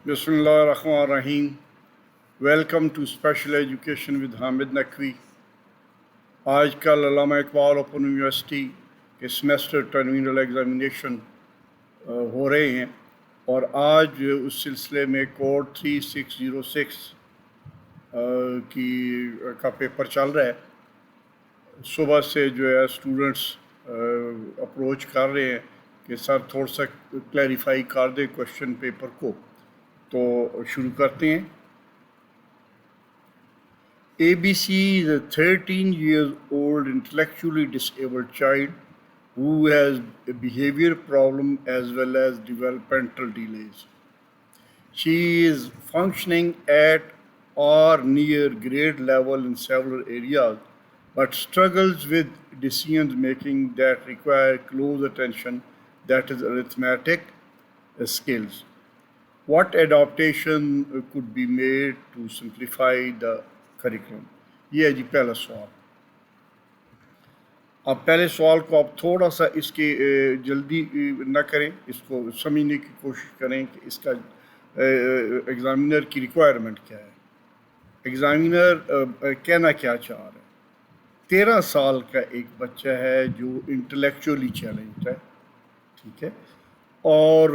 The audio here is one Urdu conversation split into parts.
Bismillah ar-Rahman ar-Rahim. Welcome to Special Education with Hamid Naqvi. آج کل علامہ اقبال اوپن یونیورسٹی کے سمیسٹر ٹرمینل ایگزامینیشن ہو رہے ہیں اور آج اس سلسلے میں کوڈ 3606 کا پیپر چل رہا ہے۔ صبح سے جو ہے اسٹوڈنٹس اپروچ کر رہے ہیں کہ سر تھوڑا سا کلیریفائی کر دیں کوشچن پیپر کو، تو شروع کرتے ہیں۔ ABC is a 13-year-old intellectually disabled child who has a behavior problem as well as developmental delays. She is functioning at or near grade level in several areas, but struggles with decision making that require close attention, that is arithmetic skills. What adaptation could be made to simplify the curriculum? یہ ہے جی پہلا سوال۔ اب پہلے سوال کو آپ تھوڑا سا اس کے جلدی نہ کریں، اس کو سمجھنے کی کوشش کریں کہ اس کا ایگزامینر کی ریکوائرمنٹ کیا ہے، ایگزامینر کہنا کیا چاہ رہا ہے۔ 13 سال کا ایک بچہ ہے جو انٹلیکچولی چیلنجڈ ہے، ٹھیک ہے، اور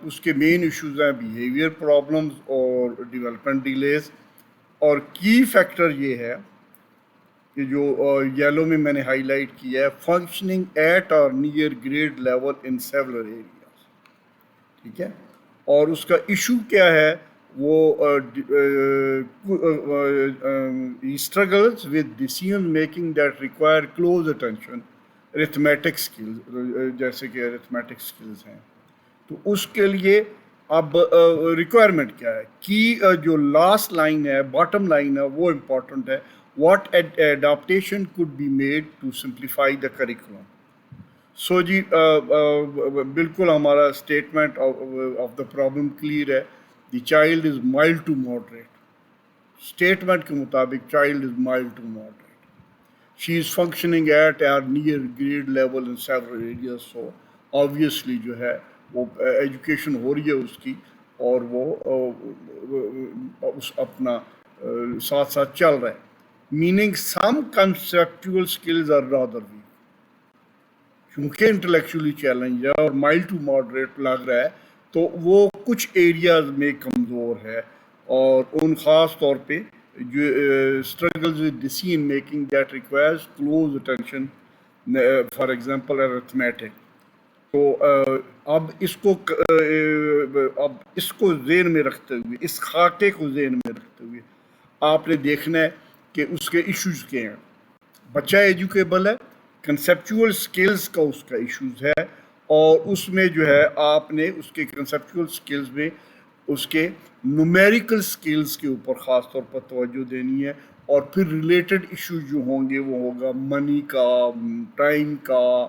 اس کے مین ایشوز ہیں بیہیویئر پرابلمز اور ڈیولپمنٹ ڈیلیز، اور کی فیکٹر یہ ہے کہ جو یلو میں میں نے ہائی لائٹ کیا ہے، functioning at or near grade level in several areas, ٹھیک ہے، اور اس کا ایشو کیا ہے، وہ struggles with decision making that require close attention, arithmetic skills, جیسے کہ ارتھمیٹک اسکلز ہیں، تو اس کے لیے اب ریکوائرمنٹ کیا ہے۔ کی جو لاسٹ لائن ہے، باٹم لائن ہے، وہ امپورٹنٹ ہے۔ What adaptation could be made to simplify the curriculum. So جی بالکل ہمارا statement of the problem clear ہے۔ The child is mild to moderate, statement کے مطابق child is mild to moderate, she is functioning at or near grade level in several areas. So obviously جو ہے وہ ایجوکیشن ہو رہی ہے اس کی، اور وہ اس اپنا ساتھ ساتھ چل رہا ہے۔ Meaning some conceptual skills are rather weak, چونکہ انٹلیکچولی چیلنج ہے اور مائلڈ ٹو ماڈریٹ لگ رہا ہے، تو وہ کچھ ایریاز میں کمزور ہے، اور ان خاص طور پہ جو struggles with decision making that requires close attention, for example arithmetic. تو اب اس کو ذہن میں رکھتے ہوئے، اس خاکے کو ذہن میں رکھتے ہوئے آپ نے دیکھنا ہے کہ اس کے ایشوز کیا ہیں۔ بچہ ایجوکیبل ہے، کنسیپچول سکلز کا اس کا ایشوز ہے، اور اس میں جو ہے آپ نے اس کے کنسیپچول سکلز میں اس کے نومیریکل سکلز کے اوپر خاص طور پر توجہ دینی ہے، اور پھر ریلیٹڈ ایشوز جو ہوں گے وہ ہوگا منی کا، ٹائم کا،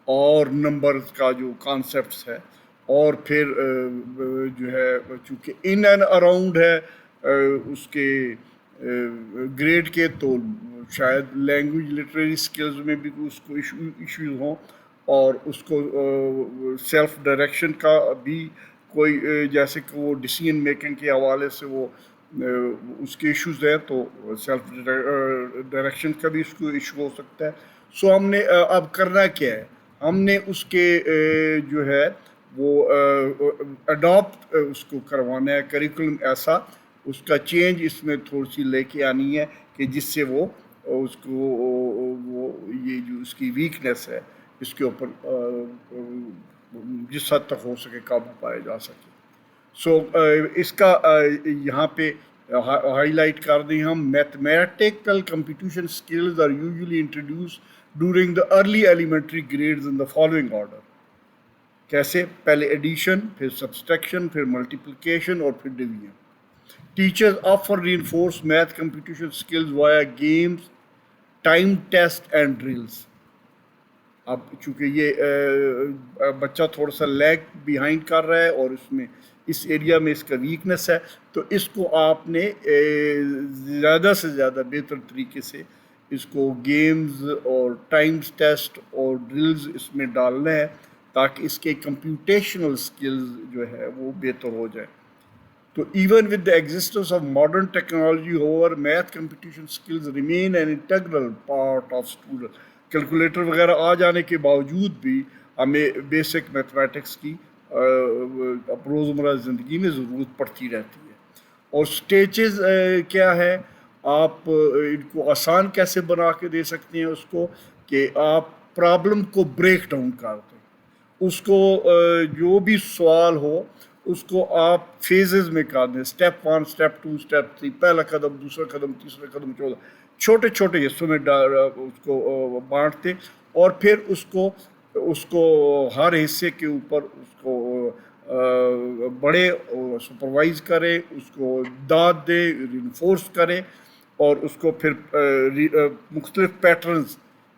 اور نمبرز کا جو کانسیپٹس ہے، اور پھر جو ہے چونکہ ان اینڈ اراؤنڈ ہے اس کے گریڈ کے، تو شاید لینگویج لٹریری سکلز میں بھی اس کو ایشوز ہوں، اور اس کو سیلف ڈائریکشن کا بھی کوئی، جیسے کہ وہ ڈیسیژن میکنگ کے حوالے سے وہ اس کے ایشوز ہیں، تو سیلف ڈائریکشن کا بھی اس کو ایشو ہو سکتا ہے۔ سو ہم نے اب کرنا کیا ہے، ہم نے اس کے جو ہے وہ اڈاپٹ اس کو کروانا ہے کریکولم ایسا، اس کا چینج اس میں تھوڑی سی لے کے آنی ہے کہ جس سے وہ اس کو وہ یہ جو اس کی ویکنیس ہے اس کے اوپر جس حد تک ہو سکے قابو پایا جا سکے۔ سو اس کا یہاں پہ ہائی لائٹ کر دیں ہم۔ Mathematical computation skills are usually introduced during the early elementary grades in the following order. کیسے؟ پہلے ایڈیشن، پھر سبسٹریکشن، پھر ملٹیپلیکیشن، اور پھر division. Teachers offer reinforce math computation skills via games, time test and drills. اب چونکہ یہ بچہ تھوڑا سا لیگ بیہائنڈ کر رہا ہے، اور اس میں اس ایریا میں اس کا ویکنس ہے، تو اس کو آپ نے زیادہ سے زیادہ بہتر طریقے سے اس کو گیمز اور ٹائمز ٹیسٹ اور ڈرلز اس میں ڈالنا ہے، تاکہ اس کے کمپیوٹیشنل سکلز جو ہے وہ بہتر ہو جائے۔ تو even with the existence of modern technology, however, math competition skills remain an integral part of student. Calculator وغیرہ آ جانے کے باوجود بھی ہمیں بیسک میتھمیٹکس کی روزمرہ زندگی میں ضرورت پڑتی رہتی ہے. اور سٹیجز کیا ہے، آپ ان کو آسان کیسے بنا کے دے سکتے ہیں اس کو، کہ آپ پرابلم کو بریک ڈاؤن کر دیں. اس کو جو بھی سوال ہو اس کو آپ فیزز میں کر دیں، اسٹیپ 1، اسٹیپ 2، اسٹیپ 3، پہلا قدم، دوسرا قدم، تیسرا قدم، چوتھا، چھوٹے چھوٹے حصوں میں اس کو بانٹتے، اور پھر اس کو ہر حصے کے اوپر اس کو بڑے سپروائز کریں، اس کو داد دیں، رینفورس کریں، اور اس کو پھر مختلف پیٹرنز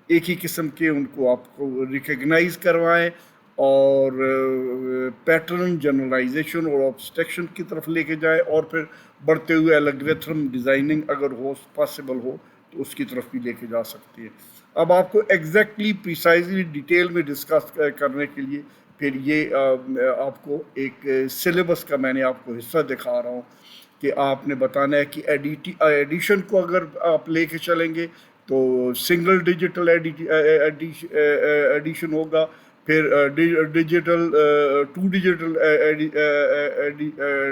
ایک ہی قسم کے ان کو آپ کو ریکگنائز کروائیں، اور پیٹرن جنرلائزیشن اور آبسٹریکشن کی طرف لے کے جائیں، اور پھر بڑھتے ہوئے الگریتھم ڈیزائننگ اگر ہو پاسبل ہو تو اس کی طرف بھی لے کے جا سکتی ہے. اب آپ کو ایگزیکٹلی پریسائزلی ڈیٹیل میں ڈسکس کرنے کے لیے پھر یہ آپ کو ایک سلیبس کا میں نے آپ کو حصہ دکھا رہا ہوں کہ آپ نے بتانا ہے کہ ایڈیشن کو اگر آپ لے کے چلیں گے تو سنگل ڈیجیٹل ایڈیشن ہوگا، پھر ڈیجیٹل 2 ڈیجیٹل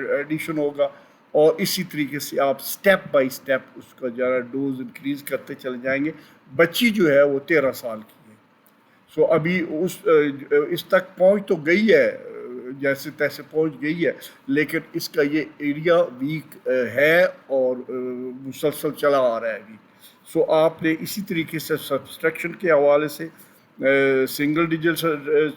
ایڈیشن ہوگا، اور اسی طریقے سے آپ سٹیپ بائی سٹیپ اس کا ذرا ڈوز انکریز کرتے چلے جائیں گے. بچی جو ہے وہ 13 سال کی ہے، سو ابھی اس تک پہنچ تو گئی ہے، جیسے تیسے پہنچ گئی ہے، لیکن اس کا یہ ایریا ویک ہے اور مسلسل چلا آ رہا ہے ابھی. سو آپ نے اسی طریقے سے سبسٹریکشن کے حوالے سے سنگل ڈیجٹ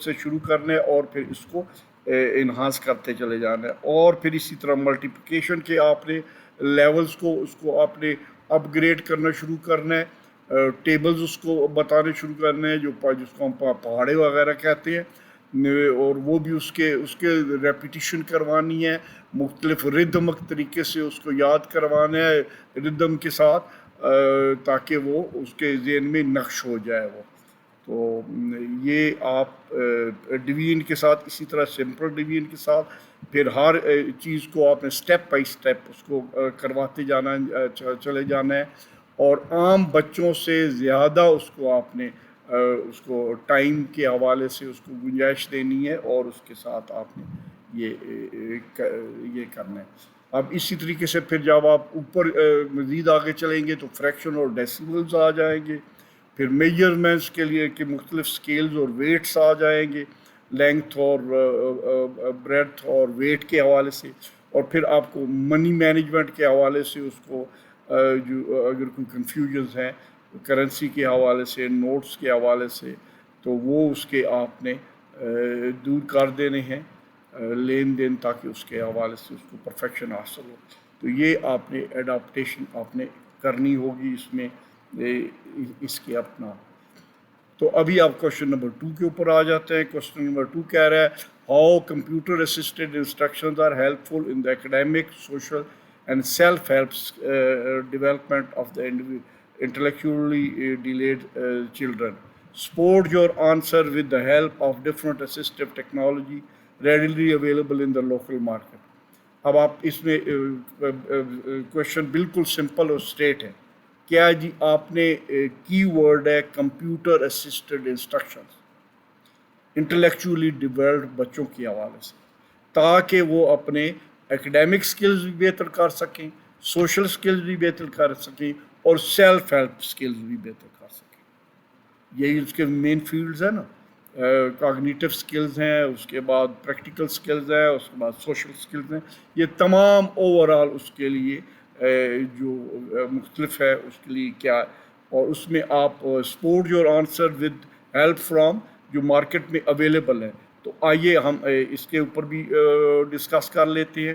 سے شروع کرنا ہے، اور پھر اس کو انہانس کرتے چلے جانا ہے، اور پھر اسی طرح ملٹیپلیکیشن کے آپ نے لیولز کو اس کو آپ نے اپ گریڈ کرنا شروع کرنا ہے، ٹیبلز اس کو بتانے شروع کرنے ہیں جس کو ہم پہاڑے وغیرہ کہتے ہیں، اور وہ بھی اس کے ریپیٹیشن کروانی ہے، مختلف ردمک طریقے سے اس کو یاد کروانا ہے ردم کے ساتھ، تاکہ وہ اس کے ذہن میں نقش ہو جائے وہ. تو یہ آپ ڈویژن کے ساتھ اسی طرح سمپل ڈویژن کے ساتھ پھر ہر چیز کو آپ نے سٹیپ بائی سٹیپ اس کو کرواتے جانا چلے جانا ہے، اور عام بچوں سے زیادہ اس کو آپ نے اس کو ٹائم کے حوالے سے اس کو گنجائش دینی ہے، اور اس کے ساتھ آپ نے یہ کرنا ہے. اب اسی طریقے سے پھر جب آپ اوپر مزید آگے چلیں گے تو فریکشن اور ڈیسیبلز آ جائیں گے، پھر میجرمنٹس کے لیے کہ مختلف سکیلز اور ویٹس آ جائیں گے، لینتھ اور بریڈتھ اور ویٹ کے حوالے سے، اور پھر آپ کو منی مینجمنٹ کے حوالے سے اس کو جو اگر کوئی کنفیوژنز ہیں کرنسی کے حوالے سے، نوٹس کے حوالے سے، تو وہ اس کے آپ نے دور کر دینے ہیں لین دین، تاکہ اس کے حوالے سے اس کو پرفیکشن حاصل ہو. تو یہ آپ نے ایڈاپٹیشن آپ نے کرنی ہوگی اس میں اس کے اپنا. تو ابھی آپ کوشچن نمبر 2 کے اوپر آ جاتے ہیں. کوشچن نمبر 2 کہہ رہا ہے how computer assisted instructions are helpful in the academic, social and self help development of the intellectually delayed children. Support your answer with the help of different assistive technology readily available in the local market. اب آپ اس میں کوشچن بالکل سمپل اور اسٹریٹ ہے. کیا جی آپ نے کی ورڈ ہے computer assisted instructions intellectually developed بچوں کے حوالے سے، تاکہ وہ اپنے ایکڈیمک سکلز بھی بہتر کر سکیں، سوشل سکلز بھی بہتر کر سکیں، اور سیلف ہیلپ سکلز بھی بہتر کر سکیں. یہی اس کے مین فیلڈز ہیں نا. کاگنیٹیو سکلز ہیں، اس کے بعد پریکٹیکل سکلز ہیں، اس کے بعد سوشل سکلز ہیں. یہ تمام اوور آل اس کے لیے جو مختلف ہے اس کے لیے کیا، اور اس میں آپ support your answer with help from جو مارکیٹ میں اویلیبل ہے. تو آئیے ہم اس کے اوپر بھی ڈسکس کر لیتے ہیں.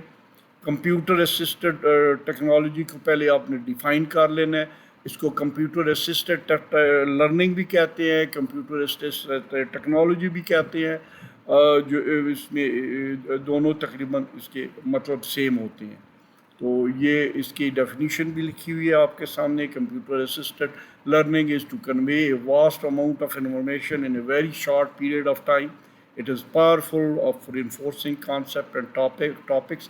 کمپیوٹر اسسٹڈ ٹیکنالوجی کو پہلے آپ نے ڈیفائن کر لینا ہے. اس کو کمپیوٹر اسسٹڈ لرننگ بھی کہتے ہیں، کمپیوٹر اسسٹڈ ٹیکنالوجی بھی کہتے ہیں، جو اس میں دونوں تقریباً اس کے مطلب سیم ہوتے ہیں. تو یہ اس کی ڈیفینیشن بھی لکھی ہوئی ہے آپ کے سامنے. Computer assisted learning is to convey a vast amount of information in a very short period of time. It is powerful of reinforcing concept and topics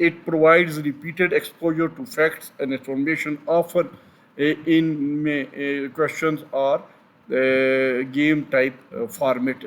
It provides repeated exposure to facts and information. Often in questions or game type format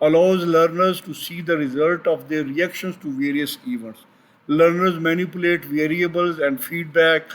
allows learners to see the result of their reactions to various events. Learners manipulate variables and feedback.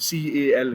CAL,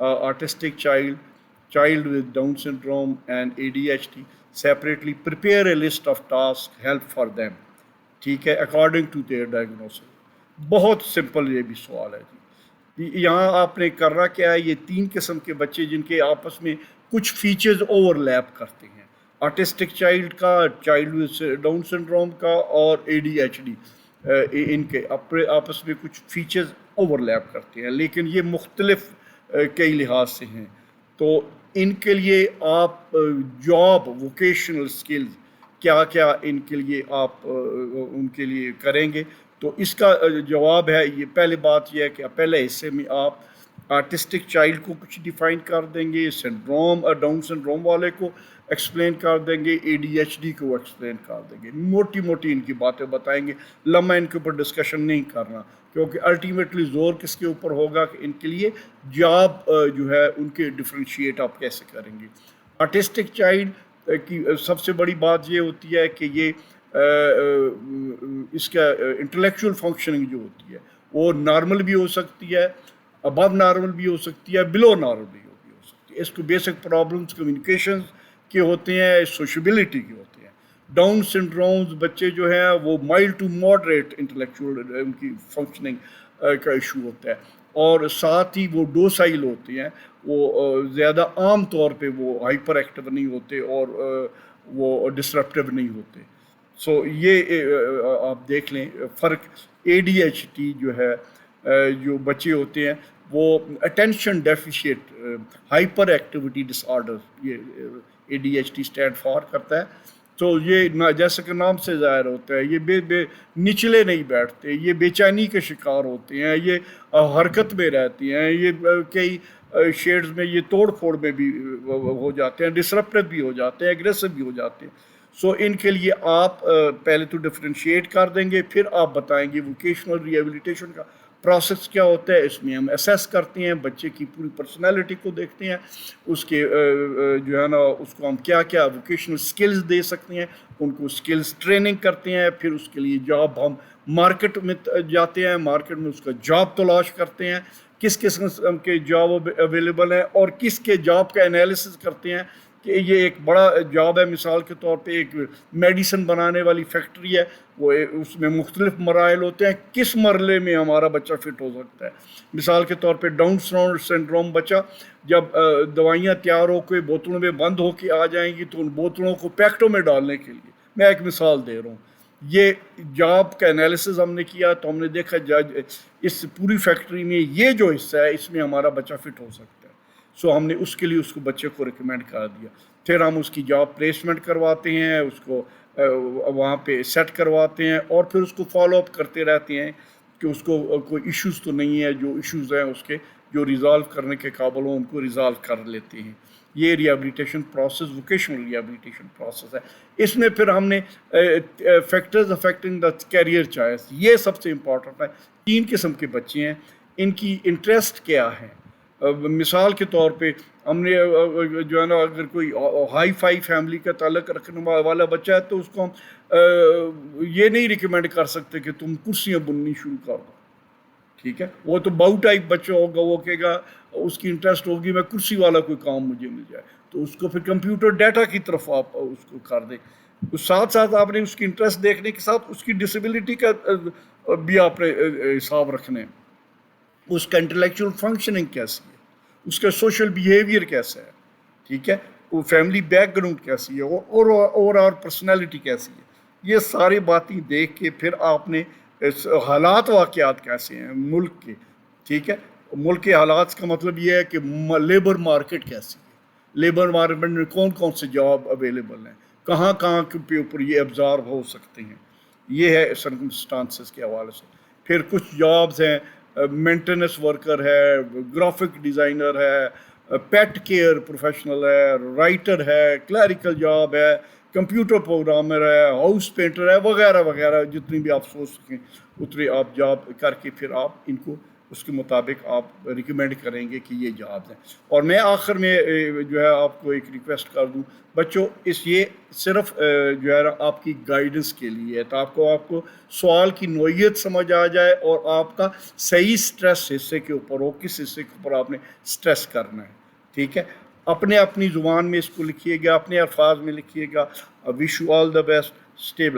artistic child with Down syndrome and ADHD separately? Prepare a list of tasks, help for them. ٹھیک ہے، اکارڈنگ ٹو دیئر ڈائگنوسس. بہت سمپل یہ بھی سوال ہے جی. یہاں آپ نے کرنا کیا ہے، یہ 3 قسم کے بچے جن کے آپس میں کچھ فیچرز اوور لیپ کرتے ہیں، آرٹسٹک چائلڈ کا، چائلڈ ڈاؤن سنڈروم کا اور ADHD، ان کے آپس میں کچھ فیچرز اوور لیپ کرتے ہیں، لیکن یہ مختلف کئی لحاظ سے ہیں. تو ان کے لیے آپ جاب ووکیشنل سکلز کیا کیا ان کے لیے آپ ان کے لیے کریں گے، تو اس کا جواب ہے، یہ پہلے بات یہ ہے کہ پہلے حصے میں آپ آرٹسٹک چائلڈ کو کچھ ڈیفائن کر دیں گے، سنڈروم ڈاؤن سنڈروم والے کو ایکسپلین کر دیں گے، ADHD کو ایکسپلین کر دیں گے، موٹی موٹی ان کی باتیں بتائیں گے، لمبا ان کے اوپر ڈسکشن نہیں کرنا، کیونکہ الٹیمیٹلی زور کس کے اوپر ہوگا کہ ان کے لیے جاب جو ہے ان کے ڈفرینشیٹ آپ کیسے کریں گے. آرٹسٹک چائلڈ کی سب سے بڑی بات یہ ہوتی ہے کہ یہ اس کا انٹلیکچوئل فنکشننگ جو ہوتی ہے وہ نارمل بھی ہو سکتی ہے، ابو نارمل بھی ہو سکتی ہے، بلو نارمل بھی ہو سکتی ہے. اس کو بیسک پرابلمس کمیونیکیشن کے ہوتے ہیں، سوشیبلٹی کے ہوتے ہیں. ڈاؤن سنڈرومز بچے جو ہیں وہ مائلڈ ٹو ماڈریٹ انٹلیکچوئل ان کی فنکشننگ کا ایشو ہوتا ہے، اور ساتھ ہی وہ ڈوسائل ہوتے ہیں، وہ زیادہ عام طور پہ وہ ہائپر ایکٹیو نہیں ہوتے اور وہ ڈسرپٹیو نہیں ہوتے. سو یہ آپ دیکھ لیں فرق. ADHD جو ہے جو بچے ہوتے ہیں وہ اٹینشن ڈیفیشیٹ ہائپر ایکٹیویٹی ڈس آرڈر، یہ ADHD اسٹینڈ فار کرتا ہے. تو یہ جیسا کہ نام سے ظاہر ہوتا ہے، یہ بے نچلے نہیں بیٹھتے، یہ بے چینی کے شکار ہوتے ہیں، یہ حرکت میں رہتی ہیں، یہ کئی شیڈز میں یہ توڑ پھوڑ میں بھی ہو جاتے ہیں، ڈسرپٹیو بھی ہو جاتے ہیں، ایگریسو بھی ہو جاتے ہیں. سو ان کے لیے آپ پہلے تو ڈفرینشیٹ کر دیں گے، پھر آپ بتائیں گے ووکیشنل ریہیبلیٹیشن کا پروسیس کیا ہوتا ہے. اس میں ہم اسیس کرتے ہیں بچے کی پوری پرسنالٹی کو، دیکھتے ہیں اس کے جو ہے نا اس کو ہم کیا کیا ووکیشنل سکلز دے سکتے ہیں، ان کو سکلز ٹریننگ کرتے ہیں. پھر اس کے لیے جاب ہم مارکیٹ میں جاتے ہیں، مارکیٹ میں اس کا جاب تلاش کرتے ہیں، کس قسم کے جاب اویلیبل ہیں، اور کس کے جاب کا انالیسس کرتے ہیں کہ یہ ایک بڑا جاب ہے. مثال کے طور پہ ایک میڈیسن بنانے والی فیکٹری ہے، وہ اس میں مختلف مراحل ہوتے ہیں، کس مرحلے میں ہمارا بچہ فٹ ہو سکتا ہے. مثال کے طور پہ ڈاؤن سنڈروم بچہ جب دوائیاں تیار ہو کے بوتلوں میں بند ہو کے آ جائیں گی تو ان بوتلوں کو پیکٹوں میں ڈالنے کے لیے، میں ایک مثال دے رہا ہوں، یہ جاب کا انالیسز ہم نے کیا تو ہم نے دیکھا اس پوری فیکٹری میں یہ جو حصہ ہے اس میں ہمارا بچہ فٹ ہو سکتا ہے. سو ہم نے اس کے لیے اس کو بچے کو ریکمینڈ کر دیا. پھر ہم اس کی جاب پلیسمنٹ کرواتے ہیں، اس کو وہاں پہ سیٹ کرواتے ہیں، اور پھر اس کو فالو اپ کرتے رہتے ہیں کہ اس کو کوئی ایشوز تو نہیں ہے، جو ایشوز ہیں اس کے جو ریزالو کرنے کے قابل ہوں ان کو ریزالو کر لیتے ہیں. یہ rehabilitation process vocational rehabilitation process ہے. اس میں پھر ہم نے factors affecting the career choice, یہ سب سے امپورٹنٹ ہے. 3 قسم کے بچے ہیں، ان کی انٹرسٹ کیا ہے. مثال کے طور پہ ہم نے جو ہے نا اگر کوئی ہائی فائی فیملی کا تعلق رکھنے والا بچہ ہے تو اس کو ہم یہ نہیں ریکمینڈ کر سکتے کہ تم کرسیاں بننی شروع کر دو. ٹھیک ہے، وہ تو باؤ ٹائپ بچہ ہوگا، وہ کہے گا اس کی انٹرسٹ ہوگی میں کرسی والا کوئی کام مجھے مل جائے، تو اس کو پھر کمپیوٹر ڈیٹا کی طرف آپ اس کو کر دیں. ساتھ ساتھ آپ نے اس کی انٹرسٹ دیکھنے کے ساتھ اس کی ڈسیبلٹی کا بھی آپ نے حساب رکھنے، اس کا انٹلیکچوئل فنکشننگ کیسی ہے، اس کا سوشل بیہیویئر کیسا ہے، ٹھیک ہے، وہ فیملی بیک گراؤنڈ کیسی ہے، اور پرسنالٹی کیسی ہے. یہ ساری باتیں دیکھ کے پھر آپ نے حالات واقعات کیسے ہیں ملک کے، ٹھیک ہے، ملک کے حالات کا مطلب یہ ہے کہ لیبر مارکیٹ کیسی ہے، لیبر مارکیٹ میں کون کون سے جاب اویلیبل ہیں، کہاں کہاں کے اوپر یہ ابزارو ہو سکتے ہیں. یہ ہے سرکمسٹانسز کے حوالے سے. پھر کچھ جابز ہیں، مینٹیننس ورکر ہے، گرافک ڈیزائنر ہے، پیٹ کیئر پروفیشنل ہے، رائٹر ہے، کلیریکل جاب ہے، کمپیوٹر پروگرامر ہے، ہاؤس پینٹر ہے، وغیرہ وغیرہ. جتنی بھی آپ سوچ سکیں اتنی آپ جاب کر کے پھر آپ ان کو اس کے مطابق آپ ریکمینڈ کریں گے کہ یہ جاب ہیں. اور میں آخر میں جو ہے آپ کو ایک ریکویسٹ کر دوں بچوں، یہ صرف جو ہے آپ کی گائیڈنس کے لیے ہے، تو آپ کو سوال کی نوعیت سمجھ آ جائے اور آپ کا صحیح سٹریس حصے کے اوپر ہو، کس حصے کے اوپر آپ نے سٹریس کرنا ہے. ٹھیک ہے، اپنی زبان میں اس کو لکھیے گا، اپنے الفاظ میں لکھیے گا. Wish you all the best. Stay blessed.